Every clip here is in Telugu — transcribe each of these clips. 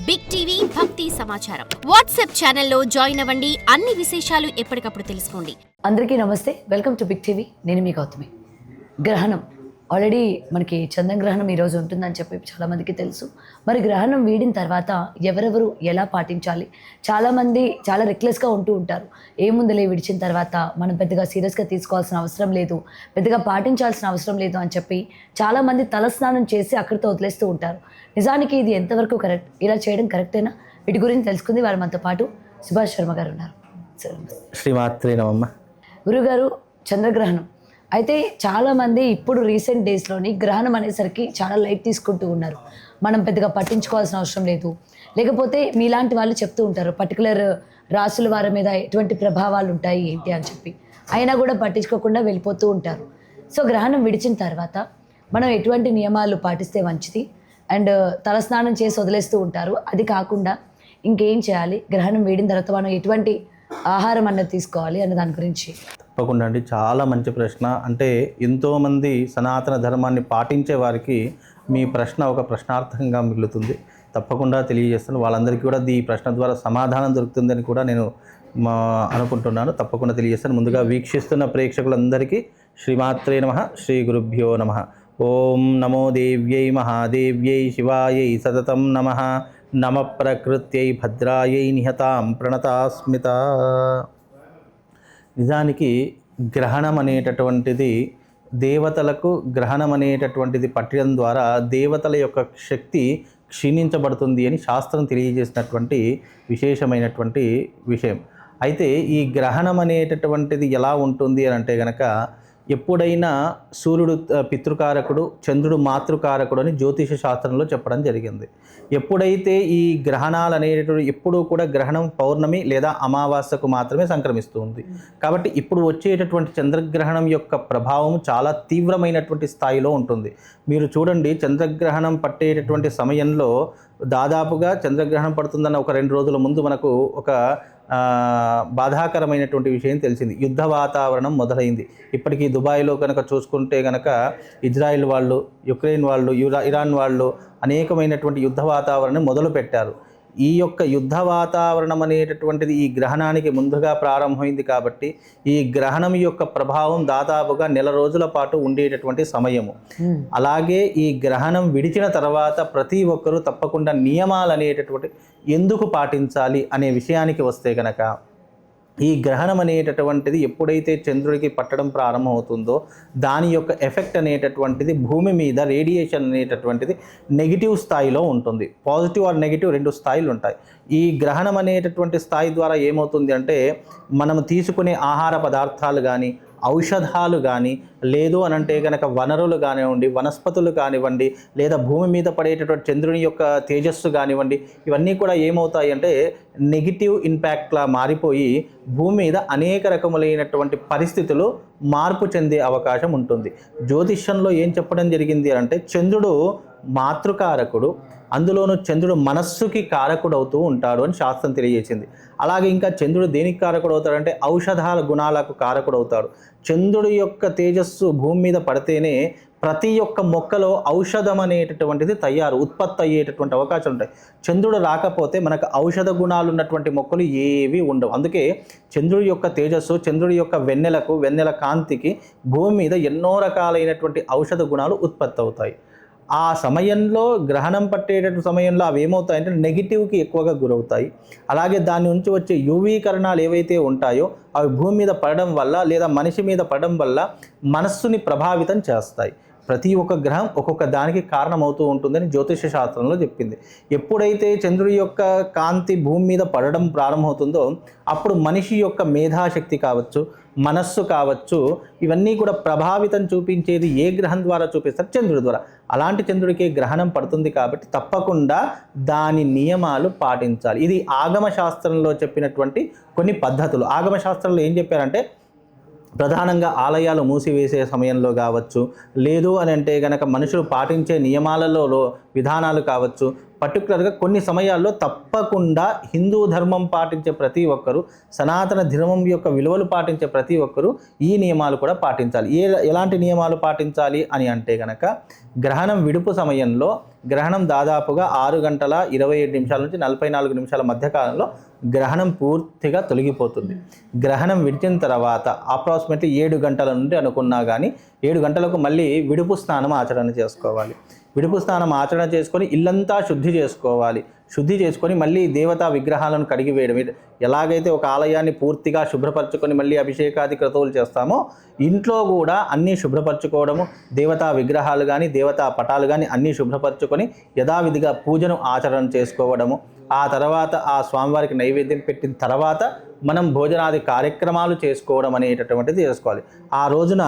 బిగ్ టీవీ భక్తి సమాచారం వాట్సాప్ ఛానల్లో జాయిన్ అవ్వండి. అన్ని విశేషాలు ఎప్పటికప్పుడు తెలుసుకోండి. అందరికీ నమస్తే, వెల్కమ్ టు బిగ్ టీవీ. నేను మీ గౌతమి. గ్రహణం ఆల్రెడీ మనకి చంద్రగ్రహణం ఈరోజు ఉంటుందని చెప్పి చాలామందికి తెలుసు. మరి గ్రహణం వీడిన తర్వాత ఎవరెవరు ఎలా పాటించాలి? చాలామంది చాలా రెక్లెస్గా ఉంటూ ఉంటారు. ఏముందిలే విడిచిన తర్వాత మనం పెద్దగా సీరియస్గా తీసుకోవాల్సిన అవసరం లేదు, పెద్దగా పాటించాల్సిన అవసరం లేదు అని చెప్పి చాలామంది తలస్నానం చేసి అక్కడితో వదిలేస్తూ ఉంటారు. నిజానికి ఇది ఎంతవరకు కరెక్ట్? ఇలా చేయడం కరెక్టేనా? వీటి గురించి తెలుసుకుంది వారు మనతో పాటు సుభాష్ శర్మ గారు ఉన్నారు. శ్రీమాత్రే నమః. గురుగారు, చంద్రగ్రహణం అయితే చాలామంది ఇప్పుడు రీసెంట్ డేస్లోని గ్రహణం అనేసరికి చాలా లైట్ తీసుకుంటూ ఉన్నారు. మనం పెద్దగా పట్టించుకోవాల్సిన అవసరం లేదు, లేకపోతే మీలాంటి వాళ్ళు చెప్తూ ఉంటారు పర్టికులర్ రాసుల వారి మీద ఎటువంటి ప్రభావాలు ఉంటాయి ఏంటి అని చెప్పి, అయినా కూడా పట్టించుకోకుండా వెళ్ళిపోతూ ఉంటారు. సో గ్రహణం విడిచిన తర్వాత మనం ఎటువంటి నియమాలు పాటిస్తే మంచిది? అండ్ తలస్నానం చేసి వదిలేస్తూ ఉంటారు, అది కాకుండా ఇంకేం చేయాలి? గ్రహణం వీడిన తర్వాత మనం ఎటువంటి ఆహారం అన్నది తీసుకోవాలి అన్న దాని గురించి. తప్పకుండా అండి, చాలా మంచి ప్రశ్న. అంటే ఎంతోమంది సనాతన ధర్మాన్ని పాటించే వారికి మీ ప్రశ్న ఒక ప్రశ్నార్థకంగా మిగులుతుంది. తప్పకుండా తెలియజేస్తాను. వాళ్ళందరికీ కూడా ఈ ప్రశ్న ద్వారా సమాధానం దొరుకుతుందని కూడా నేను అనుకుంటున్నాను. తప్పకుండా తెలియజేస్తాను. ముందుగా వీక్షిస్తున్న ప్రేక్షకులందరికీ శ్రీమాత్రే నమః, శ్రీ గురుభ్యో నమః. ఓం నమో దేవ్యై మహాదేవ్యై శివాయై సతతం నమః. నమ ప్రకృత్యై భద్రాయై నిహతాం ప్రణతాస్మిత. నిజానికి గ్రహణం అనేటటువంటిది దేవతలకు గ్రహణం అనేటటువంటిది పట్టడం ద్వారా దేవతల యొక్క శక్తి క్షీణించబడుతుంది అని శాస్త్రం తెలియజేసినటువంటి విశేషమైనటువంటి విషయం. అయితే ఈ గ్రహణం అనేటటువంటిది ఎలా ఉంటుంది అని అంటే కనుక, ఎప్పుడైనా సూర్యుడు పితృకారకుడు, చంద్రుడు మాతృకారకుడు అని జ్యోతిష శాస్త్రంలో చెప్పడం జరిగింది. ఎప్పుడైతే ఈ గ్రహణాలు అనేటటువంటి ఎప్పుడూ కూడా గ్రహణం పౌర్ణమి లేదా అమావాస్యకు మాత్రమే సంక్రమిస్తూ ఉంది. కాబట్టి ఇప్పుడు వచ్చేటటువంటి చంద్రగ్రహణం యొక్క ప్రభావం చాలా తీవ్రమైనటువంటి స్థాయిలో ఉంటుంది. మీరు చూడండి, చంద్రగ్రహణం పట్టేటటువంటి సమయంలో దాదాపుగా చంద్రగ్రహణం పడుతుందన్న ఒక 2 రోజుల ముందు మనకు ఒక బాధాకరమైనటువంటి విషయం తెలిసింది. యుద్ధ వాతావరణం మొదలైంది. ఇప్పటికీ దుబాయ్లో కనుక చూసుకుంటే కనుక ఇజ్రాయిల్ వాళ్ళు, యుక్రెయిన్ వాళ్ళు, ఇరాన్ వాళ్ళు అనేకమైనటువంటి యుద్ధ వాతావరణం మొదలు పెట్టారు. ఈ యొక్క యుద్ధ వాతావరణం అనేటటువంటిది ఈ గ్రహణానికి ముందుగా ప్రారంభమైంది. కాబట్టి ఈ గ్రహణం యొక్క ప్రభావం దాదాపుగా 1 రోజుల పాటు ఉండేటటువంటి సమయము. అలాగే ఈ గ్రహణం విడిచిన తర్వాత ప్రతి ఒక్కరూ తప్పకుండా నియమాలు అనేటటువంటి ఎందుకు పాటించాలి అనే విషయానికి వస్తే కనుక, ఈ గ్రహణం అనేటటువంటిది ఎప్పుడైతే చంద్రుడికి పట్టడం ప్రారంభమవుతుందో దాని యొక్క ఎఫెక్ట్ అనేటటువంటిది భూమి మీద రేడియేషన్ అనేటటువంటిది నెగిటివ్ స్థాయిలో ఉంటుంది. పాజిటివ్ ఆర్ నెగిటివ్ 2 స్థాయిలు ఉంటాయి. ఈ గ్రహణం అనేటటువంటి స్థాయి ద్వారా ఏమవుతుంది అంటే, మనం తీసుకునే ఆహార పదార్థాలు కానీ, ఔషధాలు కానీ, లేదు అని అంటే కనుక వనరులు కానివ్వండి, వనస్పతులు కానివ్వండి, లేదా భూమి మీద పడేటటువంటి చంద్రుని యొక్క తేజస్సు కానివ్వండి, ఇవన్నీ కూడా ఏమవుతాయి అంటే నెగిటివ్ ఇంపాక్ట్లా మారిపోయి భూమి మీద అనేక రకములైనటువంటి పరిస్థితులు మార్పు చెందే అవకాశం ఉంటుంది. జ్యోతిష్యంలో ఏం చెప్పడం జరిగింది అంటే, చంద్రుడు మాతృకారకుడు, అందులోనూ చంద్రుడు మనస్సుకి కారకుడు అవుతూ ఉంటాడు అని శాస్త్రం తెలియజేసింది. అలాగే ఇంకా చంద్రుడు దేనికి కారకుడు అవుతాడంటే ఔషధాల గుణాలకు కారకుడు అవుతాడు. చంద్రుడి యొక్క తేజస్సు భూమి మీద పడితేనే ప్రతి ఒక్క మొక్కలో ఔషధం అనేటటువంటిది ఉత్పత్తి అయ్యేటటువంటి అవకాశాలు ఉంటాయి. చంద్రుడు రాకపోతే మనకు ఔషధ గుణాలు ఉన్నటువంటి మొక్కలు ఏవి ఉండవు. అందుకే చంద్రుడి యొక్క తేజస్సు, చంద్రుడి యొక్క వెన్నెల కాంతికి భూమి మీద ఎన్నో రకాలైనటువంటి ఔషధ గుణాలు ఉత్పత్తి అవుతాయి. ఆ సమయంలో గ్రహణం పట్టేటటువంటి సమయంలో అవి ఏమవుతాయంటే నెగిటివ్కి ఎక్కువగా గురవుతాయి. అలాగే దాని నుంచి వచ్చే యువీకరణాలు ఏవైతే ఉంటాయో అవి భూమి మీద పడడం వల్ల లేదా మనిషి మీద పడడం వల్ల మనస్సుని ప్రభావితం చేస్తాయి. ప్రతి ఒక్క గ్రహం ఒక్కొక్క దానికి కారణమవుతూ ఉంటుందని జ్యోతిష శాస్త్రంలో చెప్పింది. ఎప్పుడైతే చంద్రుడి యొక్క కాంతి భూమి మీద పడడం ప్రారంభమవుతుందో అప్పుడు మనిషి యొక్క మేధాశక్తి కావచ్చు, మనస్సు కావచ్చు, ఇవన్నీ కూడా ప్రభావితం చూపించేది ఏ గ్రహం ద్వారా చూపిస్తారు? చంద్రుడి ద్వారా. అలాంటి చంద్రుడికి గ్రహణం పడుతుంది కాబట్టి తప్పకుండా దాని నియమాలు పాటించాలి. ఇది ఆగమ శాస్త్రంలో చెప్పినటువంటి కొన్ని పద్ధతులు. ఆగమ శాస్త్రంలో ఏం చెప్పారంటే, ప్రధానంగా ఆలయాలు మూసివేసే సమయంలో కావచ్చు, లేదు అని అంటే కనుక మనుషులు పాటించే నియమాలలో విధానాలు కావచ్చు, పర్టికులర్గా కొన్ని సమయాల్లో తప్పకుండా హిందూ ధర్మం పాటించే ప్రతి ఒక్కరూ, సనాతన ధర్మం యొక్క విలువలు పాటించే ప్రతి ఒక్కరూ ఈ నియమాలు కూడా పాటించాలి. ఎలాంటి నియమాలు పాటించాలి అని అంటే కనుక, గ్రహణం విడుపు సమయంలో, గ్రహణం దాదాపుగా 6:27 నుంచి 44 నిమిషాల మధ్యకాలంలో గ్రహణం పూర్తిగా తొలగిపోతుంది. గ్రహణం విడిచిన తర్వాత అప్రాక్సిమేట్లీ 7 గంటల నుండి అనుకున్నా కానీ 7 గంటలకు మళ్ళీ విడుపు స్నానం ఆచరణ చేసుకోవాలి. విడుపు స్నానం ఆచరణ చేసుకొని ఇల్లంతా శుద్ధి చేసుకోవాలి. శుద్ధి చేసుకొని మళ్ళీ దేవతా విగ్రహాలను కడిగివేయడం. ఎలాగైతే ఒక ఆలయాన్ని పూర్తిగా శుభ్రపరచుకొని మళ్ళీ అభిషేకాది క్రతువులు చేస్తామో, ఇంట్లో కూడా అన్నీ శుభ్రపరచుకోవడము, దేవతా విగ్రహాలు కానీ దేవతా పటాలు కానీ అన్నీ శుభ్రపరచుకొని యథావిధిగా పూజను ఆచరణ చేసుకోవడము. ఆ తర్వాత ఆ స్వామివారికి నైవేద్యం పెట్టిన తర్వాత మనం భోజనాది కార్యక్రమాలు చేసుకోవడం అనేటటువంటిది చేసుకోవాలి. ఆ రోజున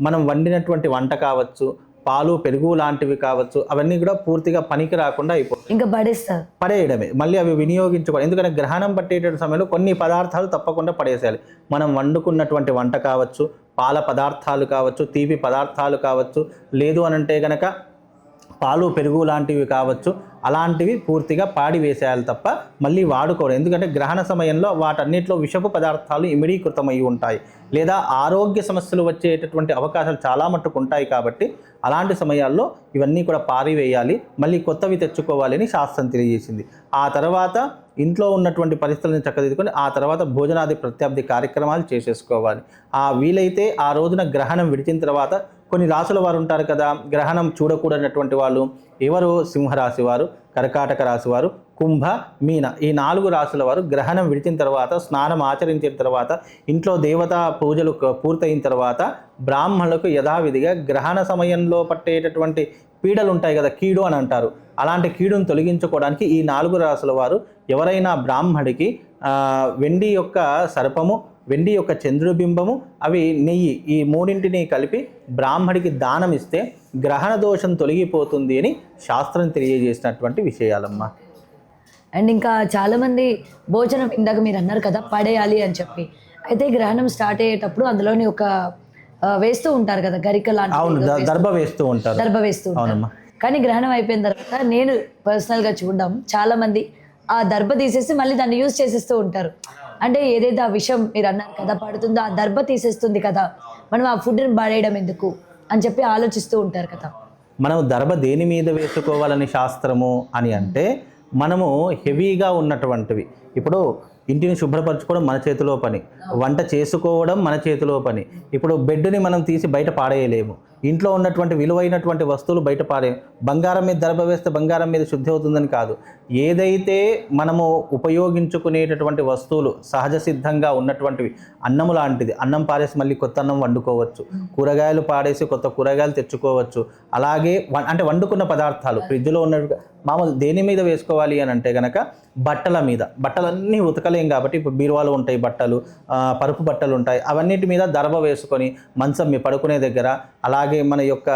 మనం వండినటువంటి వంట కావచ్చు, పాలు పెరుగు లాంటివి కావచ్చు, అవన్నీ కూడా పూర్తిగా పనికి రాకుండా అయిపోతాయి, ఇంకా పడేయడమే. మళ్ళీ అవి వినియోగించుకోవాలి. ఎందుకంటే గ్రహణం పట్టేటువంటి సమయంలో కొన్ని పదార్థాలు తప్పకుండా పడేసేయాలి. మనం వండుకున్నటువంటి వంట కావచ్చు, పాల పదార్థాలు కావచ్చు, తీపి పదార్థాలు కావచ్చు, లేదు అనంటే కనుక పాలు పెరుగు లాంటివి కావచ్చు, అలాంటివి పూర్తిగా పాడి వేసేయాలి తప్ప మళ్ళీ వాడుకోవడం. ఎందుకంటే గ్రహణ సమయంలో వాటన్నిటిలో విషపు పదార్థాలు ఇమిడీకృతమై ఉంటాయి, లేదా ఆరోగ్య సమస్యలు వచ్చేటటువంటి అవకాశాలు చాలా మట్టుకు ఉంటాయి. కాబట్టి అలాంటి సమయాల్లో ఇవన్నీ కూడా పారివేయాలి, మళ్ళీ కొత్తవి తెచ్చుకోవాలి అని శాస్త్రం తెలియజేసింది. ఆ తర్వాత ఇంట్లో ఉన్నటువంటి పరిస్థితులను చక్కదిద్దుకొని ఆ తర్వాత భోజనాది ప్రత్యాబ్ది కార్యక్రమాలు చేసేసుకోవాలి. వీలైతే ఆ రోజున గ్రహణం విడిచిన తర్వాత కొన్ని రాసుల వారు ఉంటారు కదా, గ్రహణం చూడకూడనటువంటి వాళ్ళు ఎవరు? సింహరాశి వారు, కర్కాటక రాశి వారు, కుంభ, మీన, ఈ 4 రాశుల వారు గ్రహణం విడిచిన తర్వాత, స్నానం ఆచరించిన తర్వాత, ఇంట్లో దేవతా పూజలు పూర్తయిన తర్వాత బ్రాహ్మణులకు యథావిధిగా గ్రహణ సమయంలో పట్టేటటువంటి పీడలు ఉంటాయి కదా, కీడు అని అంటారు, అలాంటి కీడును తొలగించుకోవడానికి ఈ 4 రాశుల వారు ఎవరైనా బ్రాహ్మడికి వెండి యొక్క సర్పము, వెండి యొక్క చంద్రుడి బింబము, అవి నెయ్యి, ఈ 3ంటిని కలిపి బ్రాహ్మడికి దానం ఇస్తే గ్రహణ దోషం తొలగిపోతుంది అని శాస్త్రం తెలియజేసినటువంటి విషయాలమ్మా. అండ్ ఇంకా చాలామంది భోజనం ఇందాక మీరు అన్నారు కదా పడేయాలి అని చెప్పి, అయితే గ్రహణం స్టార్ట్ అయ్యేటప్పుడు అందులోని ఒక వేస్తూ ఉంటారు కదా గరిక లాంటి. అవును, దర్భ వేస్తూ ఉంటారు. కానీ గ్రహణం అయిపోయిన తర్వాత నేను పర్సనల్గా చూడడం, చాలామంది ఆ దర్భ తీసేసి మళ్ళీ దాన్ని యూజ్ చేసేస్తూ ఉంటారు. అంటే ఏదైతే ఆ విషయం మీరు అన్నారు కదా పడుతుందో, ఆ దర్భ తీసేస్తుంది కదా, మనం ఆ ఫుడ్ని పడేయడం ఎందుకు అని చెప్పి ఆలోచిస్తూ ఉంటారు కదా. మనం దర్భ దేని మీద వేసుకోవాలని శాస్త్రము అని అంటే, మనము హెవీగా ఉన్నటువంటివి, ఇప్పుడు ఇంటిని శుభ్రపరచుకోవడం మన చేతిలో పని, వంట చేసుకోవడం మన చేతిలో పని. ఇప్పుడు బెడ్ని మనం తీసి బయట పాడేయలేము, ఇంట్లో ఉన్నటువంటి విలువైనటువంటి వస్తువులు బయట పాడేయము. బంగారం మీద దర్భ వేస్తే బంగారం మీద శుద్ధి అవుతుందని కాదు, ఏదైతే మనము ఉపయోగించుకునేటటువంటి వస్తువులు సహజ సిద్ధంగా ఉన్నటువంటివి, అన్నము లాంటిది, అన్నం పారేసి మళ్ళీ కొత్త అన్నం వండుకోవచ్చు, కూరగాయలు పాడేసి కొత్త కూరగాయలు తెచ్చుకోవచ్చు. అలాగే అంటే వండుకున్న పదార్థాలు ఫ్రిడ్జ్లో ఉన్న మామూలు దేని మీద వేసుకోవాలి అని అంటే కనుక బట్టల మీద, బట్టలన్నీ ఉతకలేం కాబట్టి ఇప్పుడు బీరువాలో ఉంటాయి బట్టలు, పరుపు బట్టలు ఉంటాయి, అవన్నిటి మీద దర్భ వేసుకొని మంచం మీ పడుకునే దగ్గర, అలాగే మన యొక్క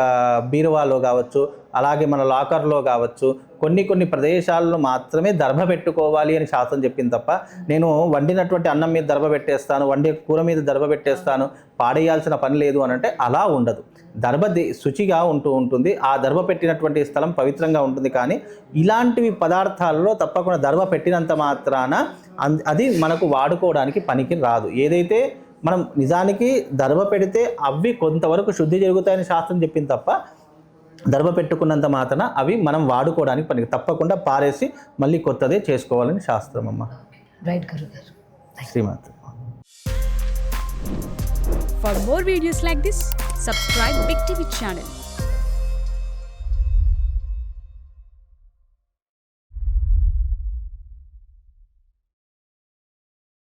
బీరువాలో కావచ్చు, అలాగే మన లాకర్లో కావచ్చు, కొన్ని ప్రదేశాల్లో మాత్రమే దర్భ పెట్టుకోవాలి అని శాస్త్రం చెప్పింది తప్ప, నేను వండినటువంటి అన్నం మీద దర్భ పెట్టేస్తాను, వండే కూర మీద దర్భ పెట్టేస్తాను, పాడేయాల్సిన పని లేదు అని అంటే అలా ఉండదు. దర్భ శుచిగా ఉంటుంది, ఆ దర్భ పెట్టినటువంటి స్థలం పవిత్రంగా ఉంటుంది. కానీ ఇలాంటివి పదార్థాలలో తప్పకుండా దర్భ పెట్టినంత మాత్రాన అది మనకు వాడుకోవడానికి పనికి రాదు. ఏదైతే మనం నిజానికి దర్భ పెడితే అవి కొంతవరకు శుద్ధి జరుగుతాయని శాస్త్రం చెప్పింది తప్ప, దర్భ పెట్టుకున్నంత మాత్రాన అవి మనం వాడుకోవడానికి పనికి, తప్పకుండా పారేసి మళ్ళీ కొత్తదే చేసుకోవాలని శాస్త్రం అమ్మ. రైట్ గురుగారు. Srimata. For more videos like this, subscribe Big TV channel.